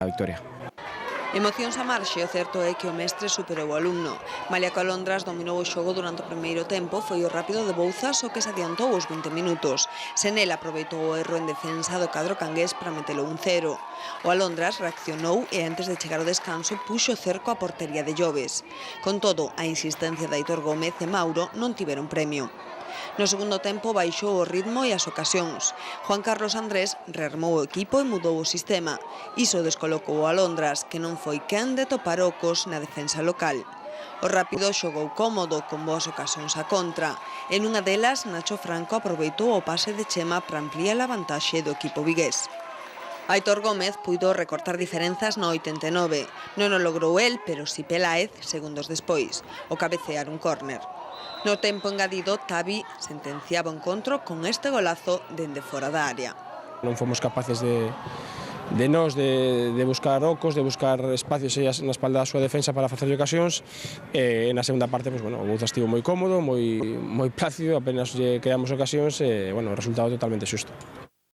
a victoria. Emocións a marxe, o certo é que o mestre superou o alumno. Malia que o Alondras dominou o xogo durante o primeiro tempo, foi o rápido de Bouzas o que se adiantou aos 20 minutos. Senel aproveitou o erro en defensa do cadro cangués para metelo 1-0. O Alondras reaccionou e antes de chegar ao descanso puxo cerco á portería de Lloves. Con todo, a insistencia de Aitor Gómez e Mauro non tiveron premio. No segundo tempo baixou o ritmo e as ocasións. Juan Carlos Andrés rearmou o equipo e mudou o sistema. Iso descolocou o Alondras, que non foi quen de topar ocos na defensa local. O rápido xogou cómodo, con boas ocasións a contra. En unha delas, Nacho Franco aproveitou o pase de Chema para ampliar a vantaxe do equipo vigués. Aitor Gómez puido recortar diferenzas no 89. Non o logrou el, pero si Peláez, segundos despois, o cabecear un córner. No tempo engadido, Tavi sentenciaba o encontro con este golazo dende fora da área. Non fomos capaces de buscar ocos, de buscar espacios na espalda da súa defensa para facer ocasións. Na segunda parte, o Bouzas estivo moi cómodo, moi plácido, apenas lle creamos ocasións e o resultado totalmente xusto.